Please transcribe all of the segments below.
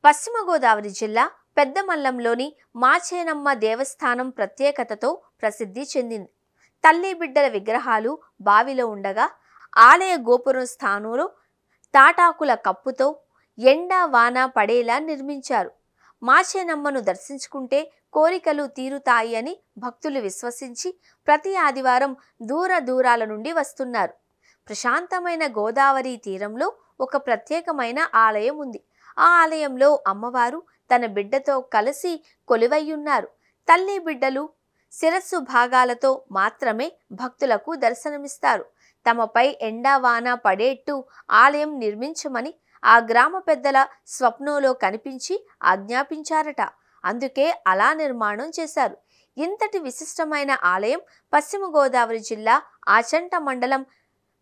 పశ్చిమ గోదావరి జిల్లా పెద్దమల్లంలోని మాచేనమ్మ దేవస్థానం ప్రత్యేకతతో ప్రసిద్ధి చెందింది. తల్లి బిడ్డల విగ్రహాలు బావిలో ఉండగా ఆలయ గోపురం స్థానంలో తాటాకుల కప్పుతో ఎండ వాన పడేలా నిర్మించారు. మాచేనమ్మను దర్శించుకుంటే కోరికలు తీరుతాయి అని భక్తులు విశ్వసించి ప్రతి ఆదివారం దూర దూరాల నుండి వస్తున్నారు. ప్రశాంతమైన గోదావరి తీరంలో ఒక ప్రత్యేకమైన ఆలయం ఉంది. ఆ ఆలయంలో అమ్మవారు తన బిడ్డతో కలిసి కొలువయ్యున్నారు. తల్లి బిడ్డలు శిరస్సు భాగాలతో మాత్రమే భక్తులకు దర్శనమిస్తారు. తమపై ఎండావాన పడేట్టు ఆలయం నిర్మించమని ఆ గ్రామ పెద్దల స్వప్నంలో కనిపించి ఆజ్ఞాపించారట. అందుకే అలా నిర్మాణం చేశారు. ఇంతటి విశిష్టమైన ఆలయం పశ్చిమ గోదావరి జిల్లా ఆచంట మండలం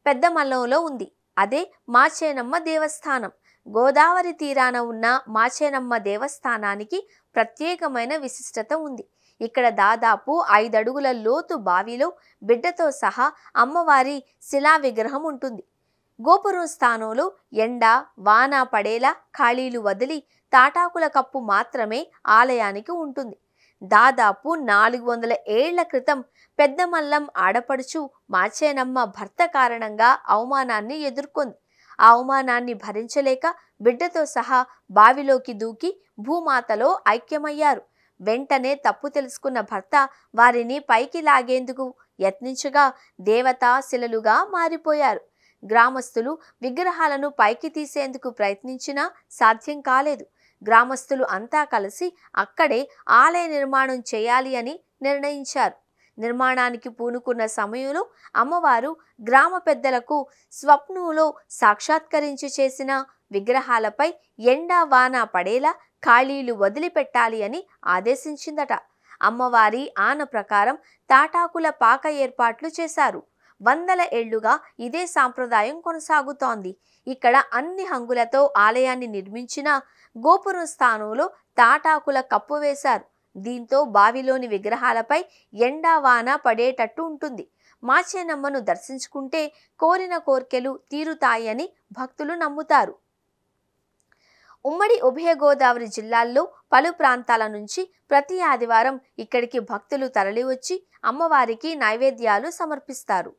పెద్దమల్లంలో ఉంది. అదే మాచేనమ్మ దేవస్థానం. గోదావరి తీరాన ఉన్న మాచేనమ్మ దేవస్థానానికి ప్రత్యేకమైన విశిష్టత ఉంది. ఇక్కడ దాదాపు 5 అడుగుల లోతు బావిలో బిడ్డతో సహా అమ్మవారి శిలా విగ్రహం ఉంటుంది. గోపురం స్థానంలో ఎండ వాన పడేలా ఖాళీలు వదిలి తాటాకుల కప్పు మాత్రమే ఆలయానికి ఉంటుంది. దాదాపు 400 ఏళ్ల క్రితం పెద్దమల్లం ఆడపడుచు మాచేనమ్మ భర్త కారణంగా అవమానాన్ని ఎదుర్కొంది. ఆ అవమానాన్ని భరించలేక బిడ్డతో సహా బావిలోకి దూకి భూమాతలో ఐక్యమయ్యారు. వెంటనే తప్పు తెలుసుకున్న భర్త వారిని పైకి లాగేందుకు యత్నించగా దేవతా శిలలుగా మారిపోయారు. గ్రామస్తులు విగ్రహాలను పైకి తీసేందుకు ప్రయత్నించినా సాధ్యం కాలేదు. గ్రామస్తులు అంతా కలిసి అక్కడే ఆలయ నిర్మాణం చేయాలి అని నిర్ణయించారు. నిర్మాణానికి పూనుకున్న సమయంలో అమ్మవారు గ్రామ పెద్దలకు స్వప్నంలో సాక్షాత్కరించి చేసిన విగ్రహాలపై ఎండా వాన పడేలా ఖాళీలు వదిలిపెట్టాలి అని ఆదేశించిందట. అమ్మవారి ఆన ప్రకారం తాటాకుల పాక ఏర్పాట్లు చేశారు. 100 ఏళ్లుగా ఇదే సాంప్రదాయం కొనసాగుతోంది. ఇక్కడ అన్ని హంగులతో ఆలయాన్ని నిర్మించిన గోపురం స్థానంలో తాటాకుల కప్పు వేశారు. దీంతో బావిలోని విగ్రహాలపై ఎండా వాన పడేటట్టు ఉంటుంది. మాచేనమ్మను దర్శించుకుంటే కోరిన కోర్కెలు తీరుతాయని భక్తులు నమ్ముతారు. ఉమ్మడి ఉభయ గోదావరి జిల్లాల్లో పలు ప్రాంతాల నుంచి ప్రతి ఆదివారం ఇక్కడికి భక్తులు తరలివచ్చి అమ్మవారికి నైవేద్యాలు సమర్పిస్తారు.